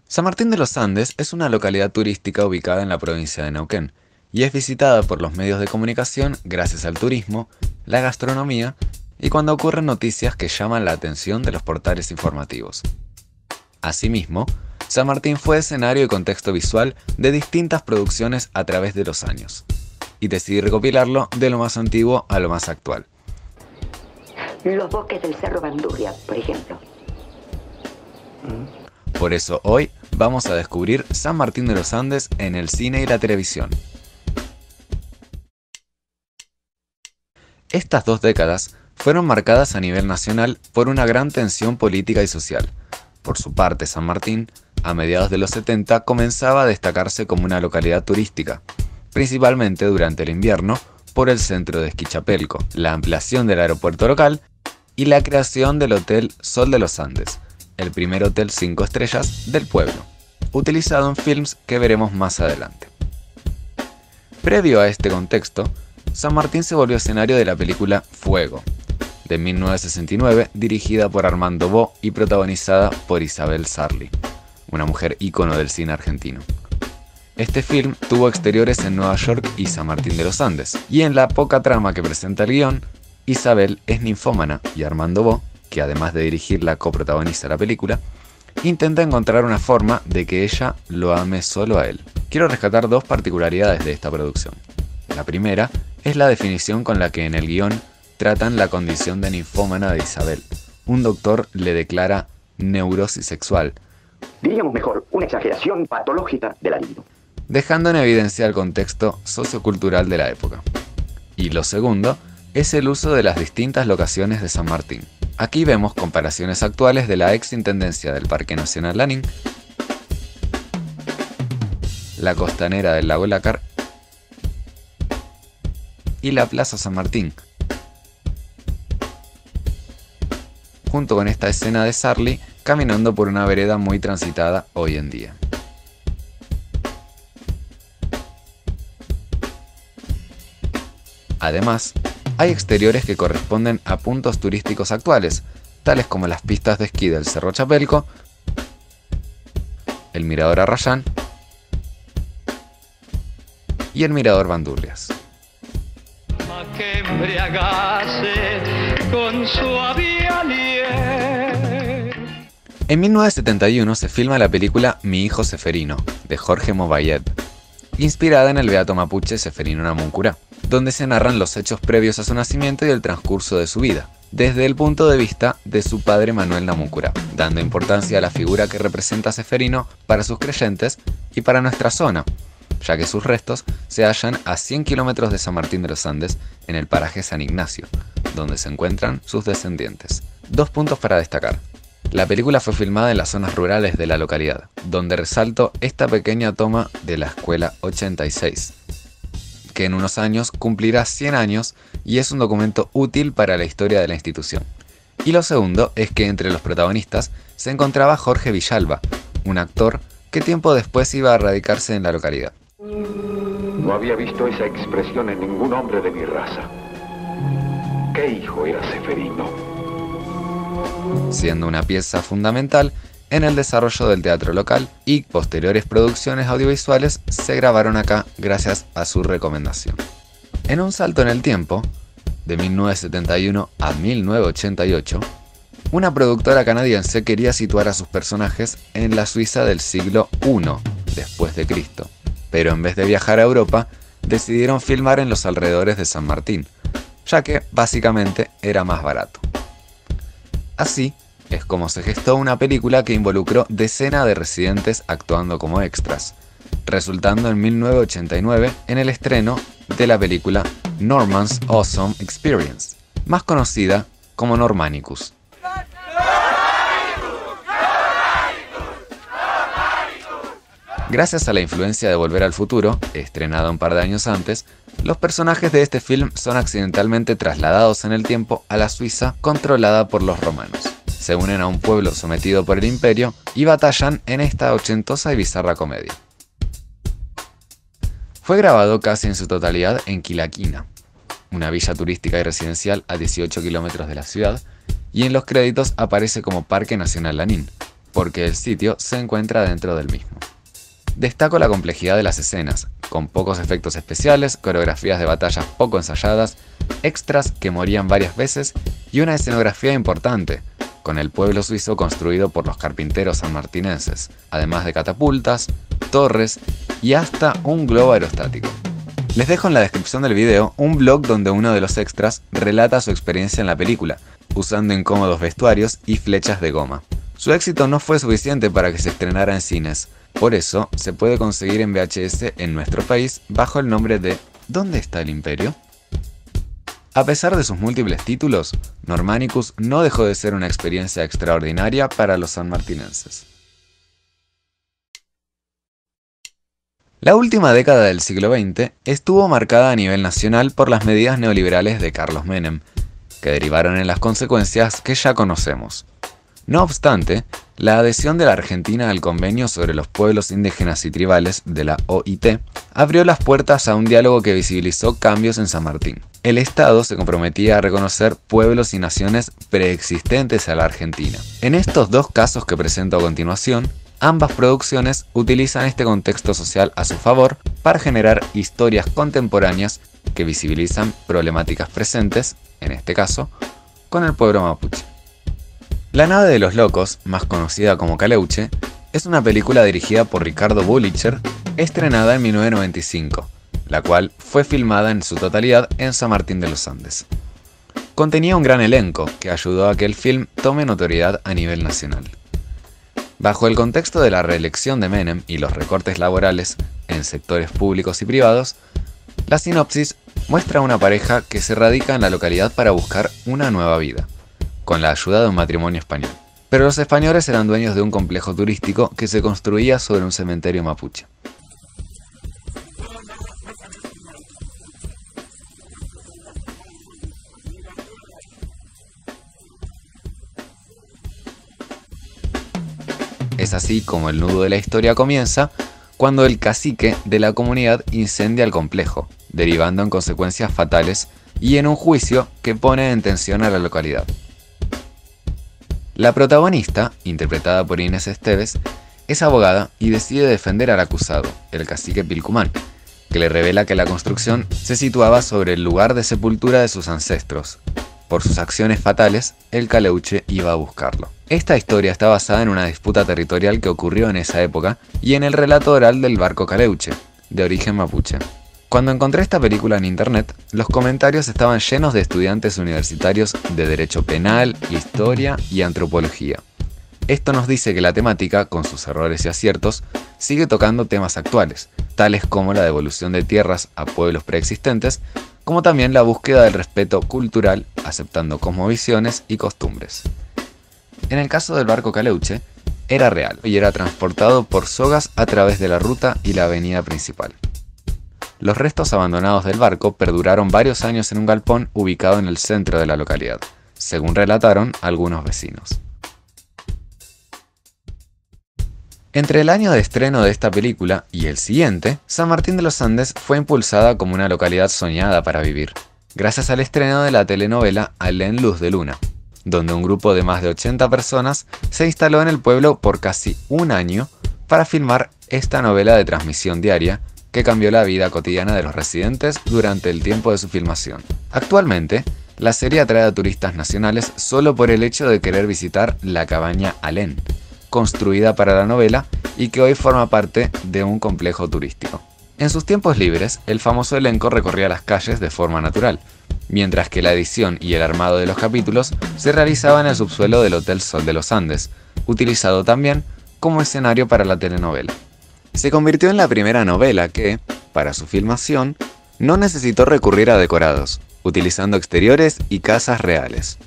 San Martín de los Andes es una localidad turística ubicada en la provincia de Neuquén y es visitada por los medios de comunicación gracias al turismo, la gastronomía y cuando ocurren noticias que llaman la atención de los portales informativos. Asimismo, San Martín fue escenario y contexto visual de distintas producciones a través de los años, y decidí recopilarlo de lo más antiguo a lo más actual. Los bosques del Cerro Bandurria, por ejemplo. Por eso hoy vamos a descubrir San Martín de los Andes en el cine y la televisión. Estas 2 décadas fueron marcadas a nivel nacional por una gran tensión política y social. Por su parte, San Martín, a mediados de los 70, comenzaba a destacarse como una localidad turística, principalmente durante el invierno, por el centro de Esquichapelco, la ampliación del aeropuerto local y la creación del Hotel Sol de los Andes, el primer hotel 5 estrellas del pueblo, utilizado en films que veremos más adelante. Previo a este contexto, San Martín se volvió escenario de la película Fuego, de 1969, dirigida por Armando Bó y protagonizada por Isabel Sarli, una mujer ícono del cine argentino. Este film tuvo exteriores en Nueva York y San Martín de los Andes, y en la poca trama que presenta el guión, Isabel es ninfómana y Armando Bó, que además de dirigirla coprotagoniza la película, intenta encontrar una forma de que ella lo ame solo a él. Quiero rescatar 2 particularidades de esta producción. La primera es la definición con la que en el guión tratan la condición de ninfómana de Isabel. Un doctor le declara neurosis sexual, diríamos mejor, una exageración patológica de la libido, dejando en evidencia el contexto sociocultural de la época. Y lo segundo es el uso de las distintas locaciones de San Martín. Aquí vemos comparaciones actuales de la exintendencia del Parque Nacional Lanín, la costanera del lago Lácar y la Plaza San Martín, junto con esta escena de Sarli caminando por una vereda muy transitada hoy en día. Además, hay exteriores que corresponden a puntos turísticos actuales, tales como las pistas de esquí del Cerro Chapelco, el Mirador Arrayán y el Mirador Bandurrias. Que embriagase con suave aliento. En 1971 se filma la película Mi hijo Seferino, de Jorge Mobayed, inspirada en el beato mapuche Seferino Namuncurá, donde se narran los hechos previos a su nacimiento y el transcurso de su vida, desde el punto de vista de su padre Manuel Namuncurá, dando importancia a la figura que representa a Seferino para sus creyentes y para nuestra zona, ya que sus restos se hallan a 100 kilómetros de San Martín de los Andes, en el paraje San Ignacio, donde se encuentran sus descendientes. 2 puntos para destacar. La película fue filmada en las zonas rurales de la localidad, donde resalto esta pequeña toma de la Escuela 86, que en unos años cumplirá 100 años y es un documento útil para la historia de la institución. Y lo segundo es que entre los protagonistas se encontraba Jorge Villalba, un actor que tiempo después iba a radicarse en la localidad. No había visto esa expresión en ningún hombre de mi raza. ¿Qué hijo era Seferino? Siendo una pieza fundamental en el desarrollo del teatro local, y posteriores producciones audiovisuales se grabaron acá gracias a su recomendación. En un salto en el tiempo, de 1971 a 1988, una productora canadiense quería situar a sus personajes en la Suiza del siglo I después de Cristo, pero en vez de viajar a Europa, decidieron filmar en los alrededores de San Martín, ya que básicamente era más barato. Así es como se gestó una película que involucró decenas de residentes actuando como extras, resultando en 1989 en el estreno de la película Norman's Awesome Experience, más conocida como Normanicus. Gracias a la influencia de Volver al Futuro, estrenado un par de años antes, los personajes de este film son accidentalmente trasladados en el tiempo a la Suiza controlada por los romanos. Se unen a un pueblo sometido por el imperio y batallan en esta ochentosa y bizarra comedia. Fue grabado casi en su totalidad en Quilaquina, una villa turística y residencial a 18 kilómetros de la ciudad, y en los créditos aparece como Parque Nacional Lanín, porque el sitio se encuentra dentro del mismo. Destaco la complejidad de las escenas, con pocos efectos especiales, coreografías de batallas poco ensayadas, extras que morían varias veces y una escenografía importante, con el pueblo suizo construido por los carpinteros sanmartinenses, además de catapultas, torres y hasta un globo aerostático. Les dejo en la descripción del video un blog donde uno de los extras relata su experiencia en la película, usando incómodos vestuarios y flechas de goma. Su éxito no fue suficiente para que se estrenara en cines, por eso se puede conseguir en VHS en nuestro país bajo el nombre de ¿Dónde está el Imperio? A pesar de sus múltiples títulos, Normanicus no dejó de ser una experiencia extraordinaria para los sanmartinenses. La última década del siglo XX estuvo marcada a nivel nacional por las medidas neoliberales de Carlos Menem, que derivaron en las consecuencias que ya conocemos. No obstante, la adhesión de la Argentina al Convenio sobre los Pueblos Indígenas y Tribales de la OIT abrió las puertas a un diálogo que visibilizó cambios en San Martín. El Estado se comprometía a reconocer pueblos y naciones preexistentes a la Argentina. En estos dos casos que presento a continuación, ambas producciones utilizan este contexto social a su favor para generar historias contemporáneas que visibilizan problemáticas presentes, en este caso, con el pueblo mapuche. La nave de los locos, más conocida como Caleuche, es una película dirigida por Ricardo Bulicher, estrenada en 1995, la cual fue filmada en su totalidad en San Martín de los Andes. Contenía un gran elenco que ayudó a que el film tome notoriedad a nivel nacional. Bajo el contexto de la reelección de Menem y los recortes laborales en sectores públicos y privados, la sinopsis muestra a una pareja que se radica en la localidad para buscar una nueva vida, con la ayuda de un matrimonio español. Pero los españoles eran dueños de un complejo turístico que se construía sobre un cementerio mapuche. Es así como el nudo de la historia comienza cuando el cacique de la comunidad incendia el complejo, derivando en consecuencias fatales y en un juicio que pone en tensión a la localidad. La protagonista, interpretada por Inés Esteves, es abogada y decide defender al acusado, el cacique Pilcumán, que le revela que la construcción se situaba sobre el lugar de sepultura de sus ancestros. Por sus acciones fatales, el Caleuche iba a buscarlo. Esta historia está basada en una disputa territorial que ocurrió en esa época y en el relato oral del barco Caleuche, de origen mapuche. Cuando encontré esta película en internet, los comentarios estaban llenos de estudiantes universitarios de Derecho Penal, Historia y Antropología. Esto nos dice que la temática, con sus errores y aciertos, sigue tocando temas actuales, tales como la devolución de tierras a pueblos preexistentes, como también la búsqueda del respeto cultural, aceptando cosmovisiones y costumbres. En el caso del barco Caleuche, era real y era transportado por sogas a través de la ruta y la avenida principal. Los restos abandonados del barco perduraron varios años en un galpón ubicado en el centro de la localidad, según relataron algunos vecinos. Entre el año de estreno de esta película y el siguiente, San Martín de los Andes fue impulsada como una localidad soñada para vivir, gracias al estreno de la telenovela Alén Luz de Luna, donde un grupo de más de 80 personas se instaló en el pueblo por casi un año para filmar esta novela de transmisión diaria que cambió la vida cotidiana de los residentes durante el tiempo de su filmación. Actualmente, la serie atrae a turistas nacionales solo por el hecho de querer visitar la cabaña Alén, construida para la novela y que hoy forma parte de un complejo turístico. En sus tiempos libres, el famoso elenco recorría las calles de forma natural, mientras que la edición y el armado de los capítulos se realizaba en el subsuelo del Hotel Sol de los Andes, utilizado también como escenario para la telenovela. Se convirtió en la primera novela que, para su filmación, no necesitó recurrir a decorados, utilizando exteriores y casas reales.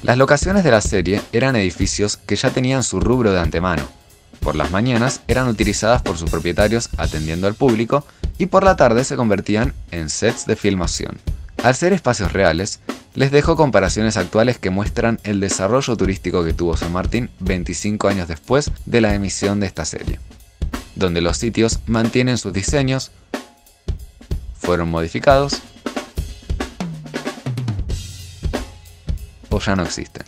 Las locaciones de la serie eran edificios que ya tenían su rubro de antemano. Por las mañanas eran utilizadas por sus propietarios atendiendo al público y por la tarde se convertían en sets de filmación. Al ser espacios reales, les dejo comparaciones actuales que muestran el desarrollo turístico que tuvo San Martín 25 años después de la emisión de esta serie, donde los sitios mantienen sus diseños, fueron modificados o ya no existen.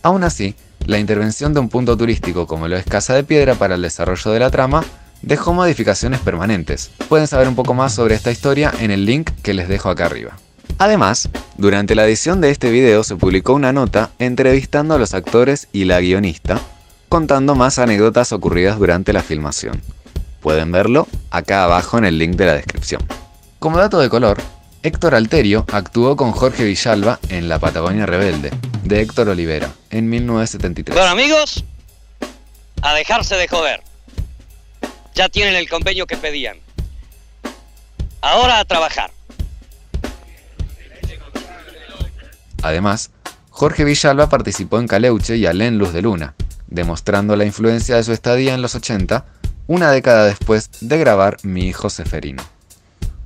Aún así, la intervención de un punto turístico como lo es Casa de Piedra para el desarrollo de la trama dejó modificaciones permanentes. Pueden saber un poco más sobre esta historia en el link que les dejo acá arriba. Además, durante la edición de este video se publicó una nota entrevistando a los actores y la guionista, contando más anécdotas ocurridas durante la filmación. Pueden verlo acá abajo en el link de la descripción. Como dato de color, Héctor Alterio actuó con Jorge Villalba en La Patagonia Rebelde, de Héctor Olivera, en 1973. Bueno, amigos, a dejarse de joder. Ya tienen el convenio que pedían. Ahora a trabajar. Además, Jorge Villalba participó en Caleuche y Alén Luz de Luna, demostrando la influencia de su estadía en los 80, una década después de grabar Mi hijo Seferino.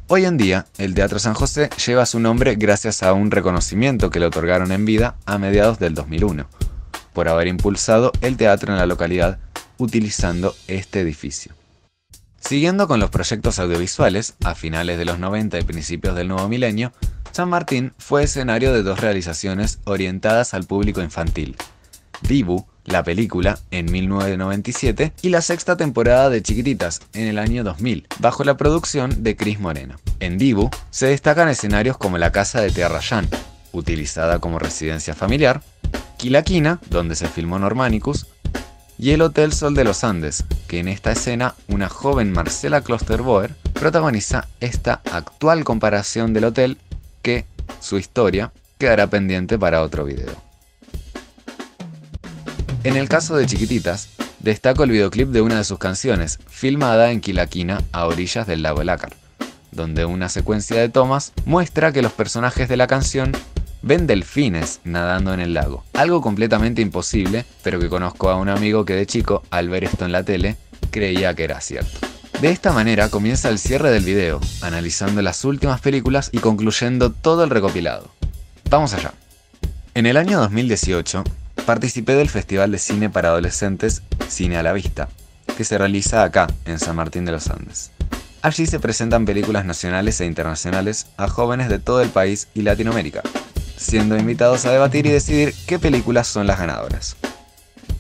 Hoy en día, el Teatro San José lleva su nombre gracias a un reconocimiento que le otorgaron en vida a mediados del 2001, por haber impulsado el teatro en la localidad utilizando este edificio. Siguiendo con los proyectos audiovisuales, a finales de los 90 y principios del nuevo milenio, San Martín fue escenario de dos realizaciones orientadas al público infantil: Dibu, la película, en 1997, y la sexta temporada de Chiquititas, en el año 2000, bajo la producción de Cris Morena. En Dibu se destacan escenarios como la casa de Tía Rayán, utilizada como residencia familiar, Quilaquina, donde se filmó Normanicus, y el Hotel Sol de los Andes, que en esta escena una joven Marcela Klosterboer protagoniza esta actual comparación del hotel que, su historia, quedará pendiente para otro video. En el caso de Chiquititas, destaco el videoclip de una de sus canciones, filmada en Quilaquina a orillas del lago Lácar, donde una secuencia de tomas muestra que los personajes de la canción ven delfines nadando en el lago, algo completamente imposible, pero que conozco a un amigo que de chico, al ver esto en la tele, creía que era cierto. De esta manera comienza el cierre del video, analizando las últimas películas y concluyendo todo el recopilado. Vamos allá. En el año 2018, participé del Festival de Cine para Adolescentes Cine a la Vista, que se realiza acá, en San Martín de los Andes. Allí se presentan películas nacionales e internacionales a jóvenes de todo el país y Latinoamérica, siendo invitados a debatir y decidir qué películas son las ganadoras.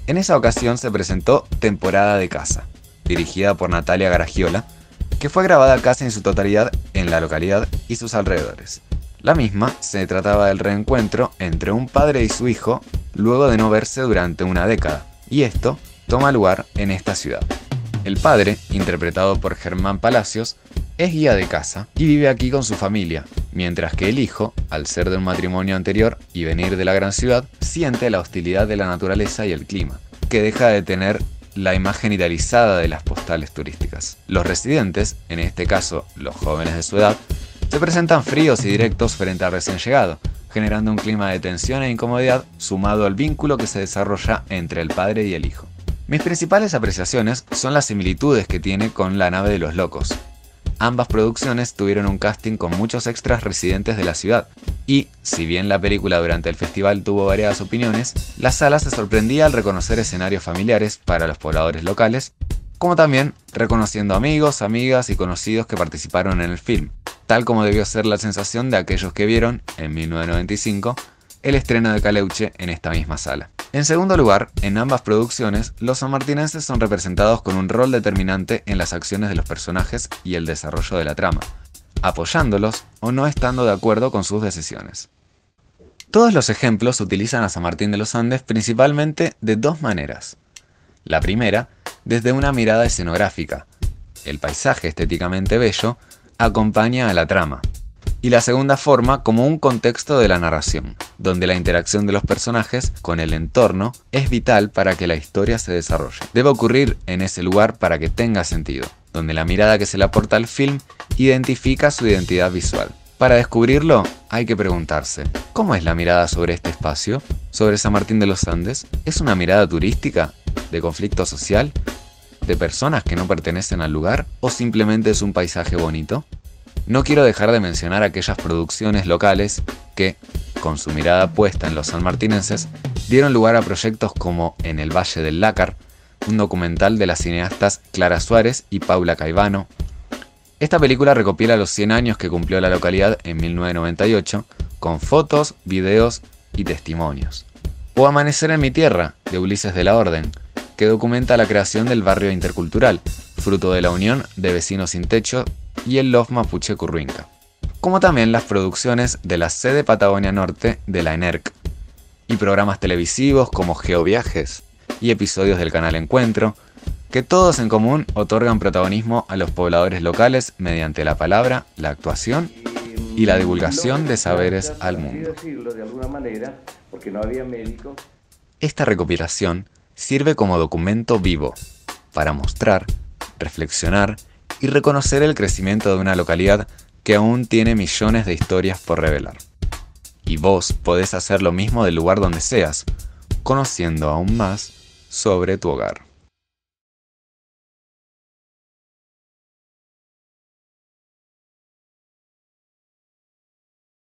En esa ocasión se presentó Temporada de Casa, dirigida por Natalia Garagiola, que fue grabada casi en su totalidad en la localidad y sus alrededores. La misma se trataba del reencuentro entre un padre y su hijo luego de no verse durante una década, y esto toma lugar en esta ciudad. El padre, interpretado por Germán Palacios, es guía de casa y vive aquí con su familia, mientras que el hijo, al ser de un matrimonio anterior y venir de la gran ciudad, siente la hostilidad de la naturaleza y el clima, que deja de tener la imagen idealizada de las postales turísticas. Los residentes, en este caso los jóvenes de su edad, se presentan fríos y directos frente al recién llegado, generando un clima de tensión e incomodidad sumado al vínculo que se desarrolla entre el padre y el hijo. Mis principales apreciaciones son las similitudes que tiene con La nave de los locos. Ambas producciones tuvieron un casting con muchos extras residentes de la ciudad, y, si bien la película durante el festival tuvo variadas opiniones, la sala se sorprendía al reconocer escenarios familiares para los pobladores locales, como también reconociendo amigos, amigas y conocidos que participaron en el film, tal como debió ser la sensación de aquellos que vieron, en 1995, el estreno de Caleuche en esta misma sala. En segundo lugar, en ambas producciones, los sanmartinenses son representados con un rol determinante en las acciones de los personajes y el desarrollo de la trama, apoyándolos o no estando de acuerdo con sus decisiones. Todos los ejemplos utilizan a San Martín de los Andes principalmente de dos maneras. La primera, desde una mirada escenográfica. El paisaje estéticamente bello acompaña a la trama. Y la segunda forma como un contexto de la narración, donde la interacción de los personajes con el entorno es vital para que la historia se desarrolle. Debe ocurrir en ese lugar para que tenga sentido, donde la mirada que se le aporta al film identifica su identidad visual. Para descubrirlo, hay que preguntarse, ¿cómo es la mirada sobre este espacio? ¿Sobre San Martín de los Andes? ¿Es una mirada turística? ¿De conflicto social? ¿De personas que no pertenecen al lugar? ¿O simplemente es un paisaje bonito? No quiero dejar de mencionar aquellas producciones locales que, con su mirada puesta en los sanmartinenses, dieron lugar a proyectos como En el Valle del Lácar, un documental de las cineastas Clara Suárez y Paula Caivano. Esta película recopila los 100 años que cumplió la localidad en 1998, con fotos, videos y testimonios. O Amanecer en mi tierra, de Ulises de la Orden, que documenta la creación del barrio intercultural, fruto de la unión de Vecinos Sin Techo y el Love Mapuche Curruinca. Como también las producciones de la sede Patagonia Norte de la ENERC, y programas televisivos como Geoviajes y episodios del canal Encuentro, que todos en común otorgan protagonismo a los pobladores locales mediante la palabra, la actuación y la divulgación de saberes al mundo. Esta recopilación sirve como documento vivo para mostrar, reflexionar y reconocer el crecimiento de una localidad que aún tiene millones de historias por revelar. Y vos podés hacer lo mismo del lugar donde seas, conociendo aún más sobre tu hogar.